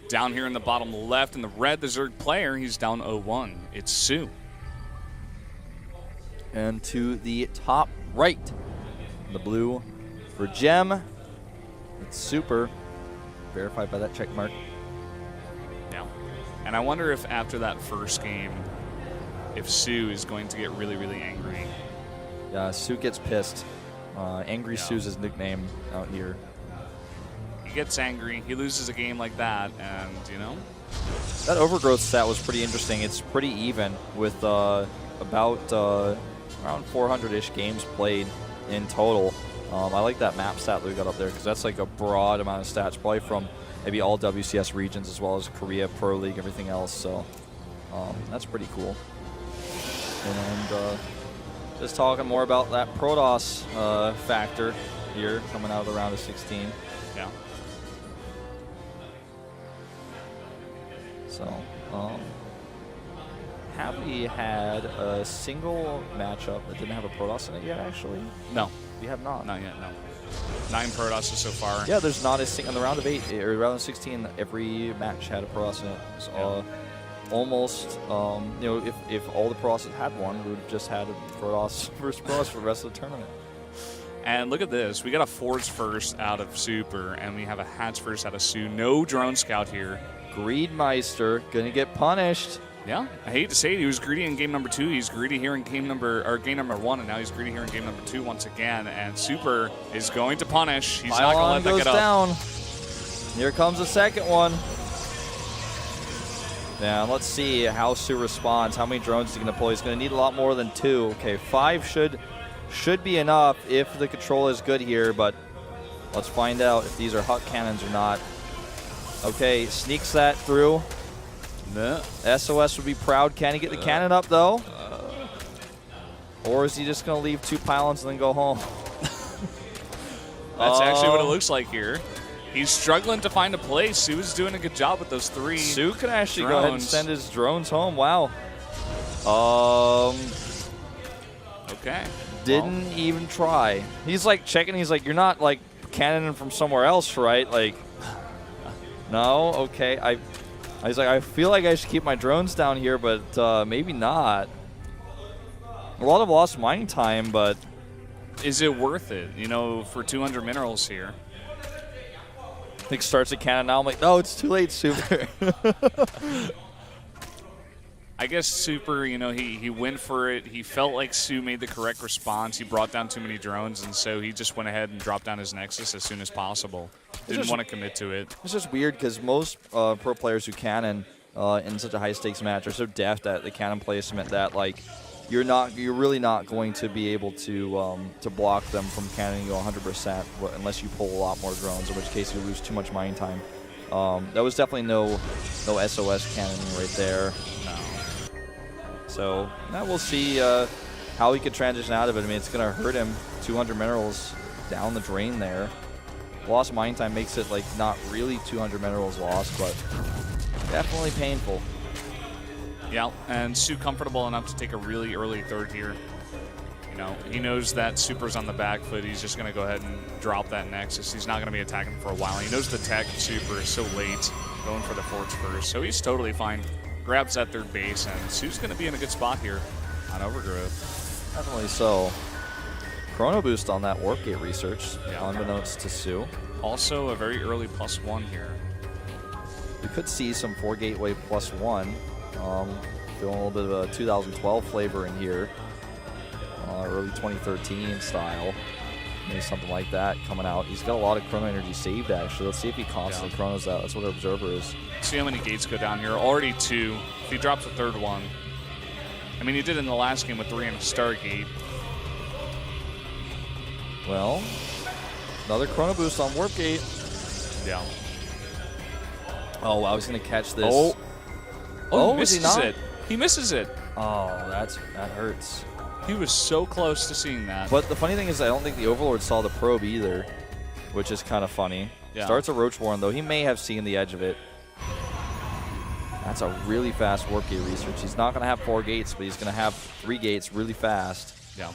Down here in the bottom left in the red, the Zerg player, he's down 0-1. It's soO. And to the top right, the blue for Gem. It's super. Verified by that check mark. Yeah. And I wonder if after that first game, if soO is going to get really, really angry. Yeah, soO gets pissed. Angry Sue's his nickname out here. He gets angry. He loses a game like that, and, you know. That Overgrowth stat was pretty interesting. It's pretty even with about around 400-ish games played in total. I like that map stat that we got up there because that's like a broad amount of stats, probably from maybe all WCS regions as well as Korea, Pro League, everything else. So that's pretty cool. And just talking more about that Protoss factor here coming out of the round of 16. Yeah. So, have we had a single matchup that didn't have a Protoss in it yet, actually? No. We have not. Not yet, no. 9 Protosses so far. Yeah, there's not a single, in the round of 8, or round of 16, every match had a Protoss in it. So, almost, you know, if all the Protosses had one, we would have just had a Protoss versus Protoss for the rest of the tournament. And look at this. We got a Forge first out of Super, and we have a Hats first out of soO. No Drone Scout here. Greedmeister gonna get punished. Yeah, I hate to say it. He was greedy in game number 2. He's greedy here in game number 1, and now he's greedy here in game number 2 once again. And Super is going to punish. He's not going to let that get up. Down. Here comes the second one. Now let's see how soO responds. How many drones is he going to pull? He's going to need a lot more than 2. Okay, 5 should be enough if the control is good here, but let's find out if these are Hut cannons or not. Okay, sneaks that through. No. SOS would be proud. Can he get the cannon up, though? Or is he just going to leave 2 pylons and then go home? That's actually what it looks like here. He's struggling to find a place. soO's doing a good job with those 3 soO can actually drones. Go ahead and send his drones home. Wow. Okay. Didn't even try. He's like checking. He's like, you're not like cannoning from somewhere else, right? Like, no? Okay. I was like, I feel like I should keep my drones down here, but maybe not. A lot of lost mining time, but is it worth it, you know, for 200 minerals here? I think starts a cannon now. I'm like, no, it's too late, Super. I guess Super, you know, he went for it. He felt like soO made the correct response. He brought down too many drones, and so he just went ahead and dropped down his Nexus as soon as possible. Didn't want to commit to it. It's just weird because most pro players who cannon in such a high-stakes match are so deft at the cannon placement that, like, you're really not going to be able to block them from cannoning you 100% unless you pull a lot more drones, in which case you lose too much mining time. That was definitely no SOS cannoning right there. No. So now we'll see how he can transition out of it. I mean, it's going to hurt him. 200 minerals down the drain there. Lost mine time makes it like not really 200 minerals lost, but definitely painful. Yeah, and soO comfortable enough to take a really early third here. You know, he knows that Super's on the back foot. He's just going to go ahead and drop that Nexus. He's not going to be attacking for a while. He knows the tech of Super is so late, going for the Forge first, so he's totally fine. Grabs that third base, and soO's going to be in a good spot here on Overgrowth. Definitely so. Chrono boost on that Warp Gate research, unbeknownst to soO. Also a very early +1 here. We could see some 4 gateway +1. Feeling a little bit of a 2012 flavor in here. Early 2013 style. Maybe something like that coming out. He's got a lot of chrono energy saved, actually. Let's see if he constantly chronos that. That's what our observer is. See how many gates go down here. Already 2. If he drops a third one. I mean, he did in the last game with 3 and a Stargate. Well, another chrono boost on Warp Gate. Yeah. Oh, I was going to catch this. Oh, he misses it. He misses it. Oh, that hurts. He was so close to seeing that. But the funny thing is I don't think the Overlord saw the probe either, which is kind of funny. Yeah. Starts a Roach Warren, though. He may have seen the edge of it. That's a really fast Warp Gate research. He's not going to have 4 gates, but he's going to have 3 gates really fast. Yeah.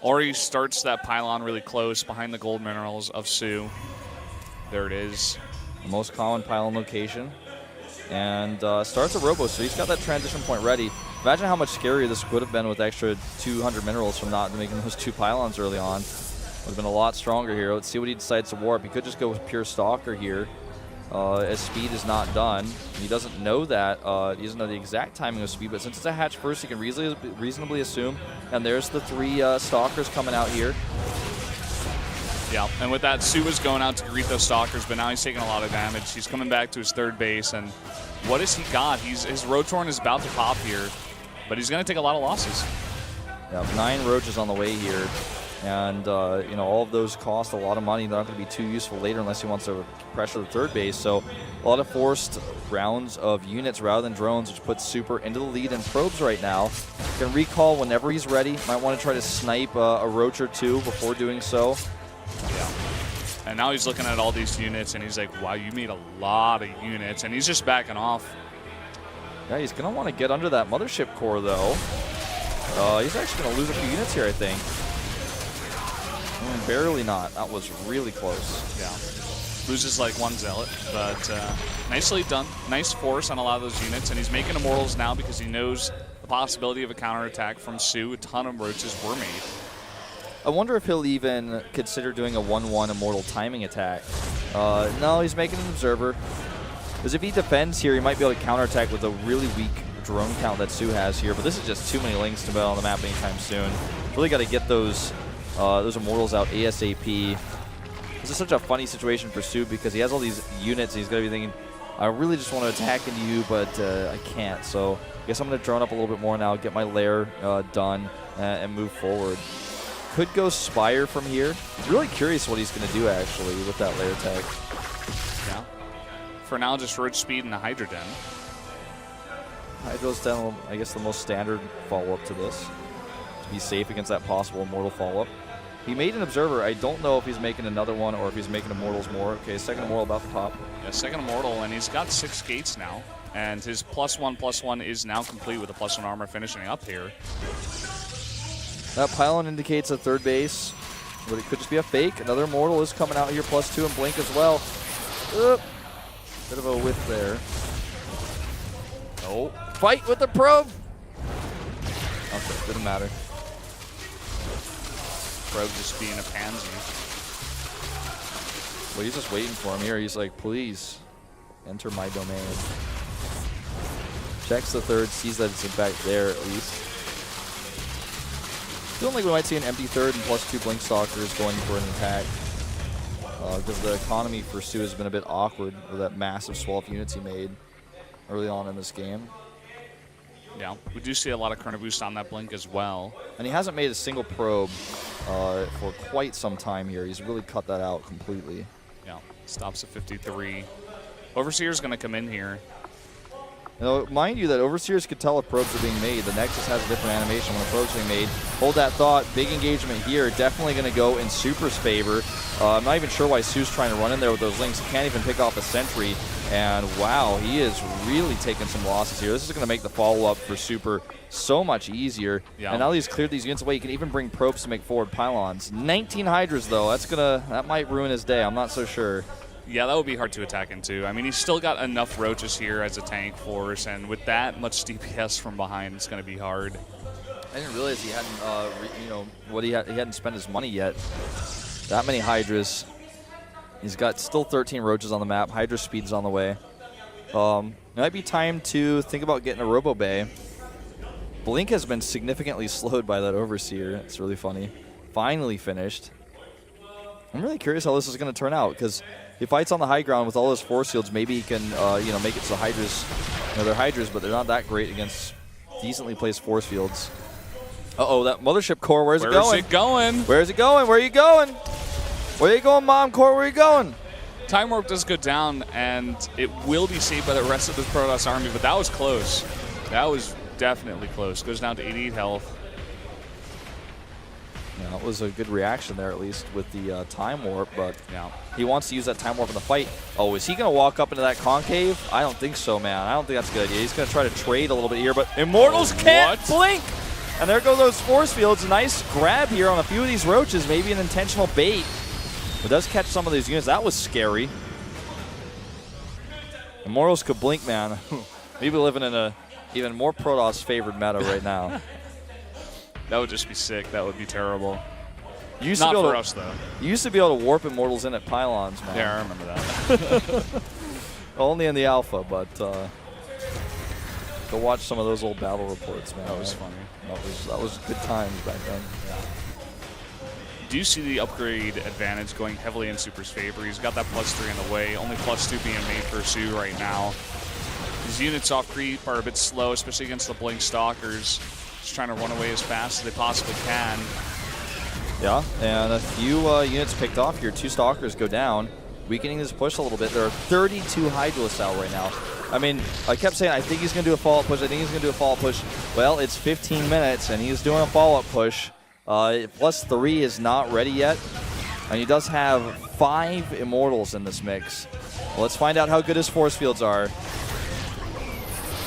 Or he starts that pylon really close behind the gold minerals of soO. There it is. The most common pylon location. and starts a robo, so he's got that transition point ready. Imagine how much scarier this would have been with extra 200 minerals from not making those 2 pylons early on. Would have been a lot stronger here. Let's see what he decides to warp. He could just go with pure Stalker here, as speed is not done. He doesn't know that. He doesn't know the exact timing of speed, but since it's a hatch first, he can reasonably assume. And there's the 3 Stalkers coming out here. Yeah, and with that, soO was going out to greet those Stalkers, but now he's taking a lot of damage. He's coming back to his third base, and what has he got? His Rotorn is about to pop here, but he's going to take a lot of losses. Yeah, 9 Roaches on the way here, and you know, all of those cost a lot of money. They're not going to be too useful later unless he wants to pressure the third base. So a lot of forced rounds of units rather than drones, which puts Super into the lead in probes right now. Can recall whenever he's ready. Might want to try to snipe a Roach or 2 before doing so. Yeah. And now he's looking at all these units, and he's like, wow, you made a lot of units. And he's just backing off. Yeah, he's going to want to get under that Mothership core, though. He's actually going to lose a few units here, I think. Barely not. That was really close. Yeah. Loses like 1 Zealot, but nicely done. Nice force on a lot of those units, and he's making Immortals now because he knows the possibility of a counterattack from soO. A ton of Roaches were made. I wonder if he'll even consider doing a 1-1 Immortal timing attack. No, he's making an Observer. Because if he defends here, he might be able to counterattack with a really weak drone count that soO has here. But this is just too many links to build on the map anytime soon. Really got to get those Immortals out ASAP. This is such a funny situation for soO because he has all these units and he's going to be thinking, I really just want to attack into you, but I can't. So I guess I'm going to drone up a little bit more now, get my lair done, and move forward. Could go Spire from here. Really curious what he's going to do, actually, with that lair tech. Yeah. For now, just Roach Speed and the Hydra Den. Hydra's Den, I guess, the most standard follow-up to this. To be safe against that possible Immortal follow-up. He made an Observer. I don't know if he's making another one or if he's making Immortals more. Okay, second Immortal about to pop. Yeah, second Immortal, and he's got 6 gates now. And his +1/+1 is now complete with a +1 armor finishing up here. That pylon indicates a third base, but it could just be a fake. Another Immortal is coming out here, +2 and Blink as well. Bit of a whiff there. Oh, fight with the probe! Okay, didn't matter. Probe just being a pansy. Well, he's just waiting for him here. He's like, please, enter my domain. Checks the third, sees that it's in fact there at least. Feeling like we might see an empty third and +2 Blink Stalkers going for an attack. Because the economy for soO has been a bit awkward with that massive swell of units he made early on in this game. Yeah, we do see a lot of Chrono Boost on that Blink as well. And he hasn't made a single probe for quite some time here. He's really cut that out completely. Yeah, stops at 53. Overseer's going to come in here. You know, mind you that Overseers could tell if probes are being made. The Nexus has a different animation when a probe's being made. Hold that thought. Big engagement here. Definitely going to go in Super's favor. I'm not even sure why soO's trying to run in there with those links. He can't even pick off a sentry. And wow, he is really taking some losses here. This is going to make the follow-up for Super so much easier. Yeah. And now that he's cleared these units away, he can even bring probes to make forward pylons. 19 Hydras, though. That might ruin his day. I'm not so sure. Yeah, that would be hard to attack into. I mean, he's still got enough Roaches here as a tank force, and with that much DPS from behind, it's going to be hard. I didn't realize he hadn't, he hadn't spent his money yet. That many Hydras. He's got still 13 Roaches on the map. Hydra speed's on the way. It might be time to think about getting a Robo Bay. Blink has been significantly slowed by that Overseer. It's really funny. Finally finished. I'm really curious how this is going to turn out, because he fights on the high ground with all his force fields. Maybe he can, make it so Hydras, they're Hydras, but they're not that great against decently placed force fields. Uh-oh, that Mothership core, where's it going? Where's it going? Where's it going? Where are you going? Where are you going, Mom Core? Where are you going? Time Warp does go down, and it will be saved by the rest of the Protoss army, but that was close. That was definitely close. Goes down to 88 health. Yeah, that was a good reaction there, at least, with the Time Warp, but yeah, he wants to use that Time Warp in the fight. Oh, is he going to walk up into that Concave? I don't think so, man. I don't think that's a good idea. He's going to try to trade a little bit here, but Immortals can't blink! And there go those force fields. A nice grab here on a few of these Roaches, maybe an intentional bait. It does catch some of these units. That was scary. Immortals could blink, man. We'd be living in a even more Protoss favored meta right now. That would just be sick. That would be terrible. Not for us, though. You used to be able to warp Immortals in at pylons, man. Yeah, I remember that. Only in the alpha, but go watch some of those old battle reports, man. That was funny. That was good times back then. Do you see the upgrade advantage going heavily in Super's favor? He's got that +3 in the way, only +2 being made for soO right now. His units off creep are a bit slow, especially against the Blink Stalkers. Just trying to run away as fast as they possibly can. Yeah, and a few units picked off here. 2 Stalkers go down, weakening this push a little bit. There are 32 Hydralisks out right now. I mean, I kept saying, I think he's going to do a follow-up push. I think he's going to do a follow-up push. Well, it's 15 minutes, and he's doing a follow-up push. +3 is not ready yet, and he does have 5 Immortals in this mix. Well, let's find out how good his force fields are.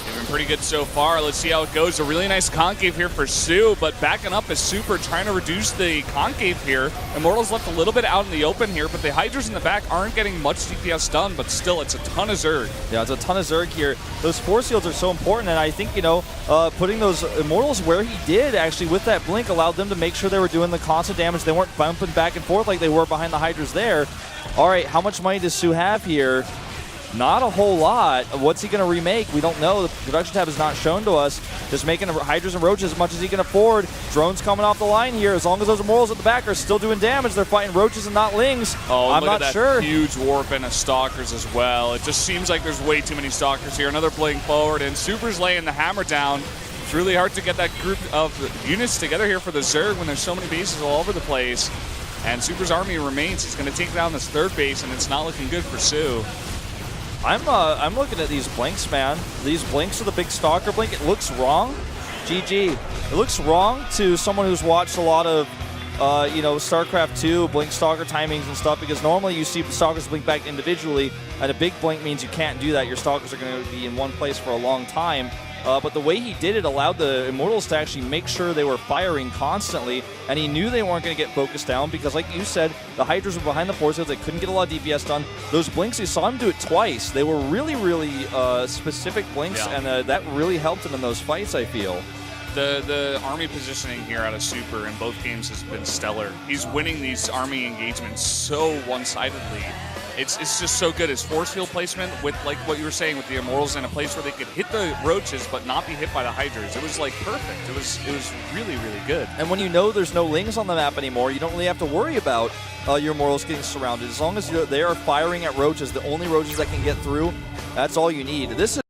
They've been pretty good so far. Let's see how it goes. A really nice concave here for soO, but backing up is Super, trying to reduce the concave here. Immortals left a little bit out in the open here, but the Hydras in the back aren't getting much DPS done, but still, it's a ton of Zerg. Yeah, it's a ton of Zerg here. Those force fields are so important, and I think, you know, putting those Immortals where he did, actually, with that blink, allowed them to make sure they were doing the constant damage. They weren't bumping back and forth like they were behind the Hydras there. All right, how much money does soO have here? Not a whole lot. What's he going to remake? We don't know. The production tab is not shown to us. Just making Hydras and Roaches as much as he can afford. Drones coming off the line here. As long as those Immortals at the back are still doing damage, they're fighting Roaches and not Lings. Oh, I'm not sure. Huge warp and a Stalkers as well. It just seems like there's way too many Stalkers here. Another blink forward, and Super's laying the hammer down. It's really hard to get that group of units together here for the Zerg when there's so many bases all over the place. And Super's army remains. He's going to take down this 3rd base, and it's not looking good for soO. I'm looking at these blinks, man. These blinks of the big Stalker blink. It looks wrong. GG. It looks wrong to someone who's watched a lot of, you know, StarCraft 2 blink Stalker timings and stuff, because normally you see the Stalkers blink back individually, and a big blink means you can't do that. Your Stalkers are going to be in one place for a long time. But the way he did it allowed the Immortals to actually make sure they were firing constantly, and he knew they weren't going to get focused down because, like you said, the Hydras were behind the force fields. They couldn't get a lot of DPS done. Those blinks, you saw him do it twice. They were really, really specific blinks, and that really helped him in those fights, I feel. The army positioning here out of Super in both games has been stellar. He's winning these army engagements so one-sidedly. It's just so good. His force field placement with, like what you were saying, with the Immortals in a place where they could hit the Roaches but not be hit by the Hydras. It was like perfect. It was really, really good. And when you know there's no Lings on the map anymore, you don't really have to worry about your Immortals getting surrounded. As long as they are firing at Roaches, the only Roaches that can get through, that's all you need. This is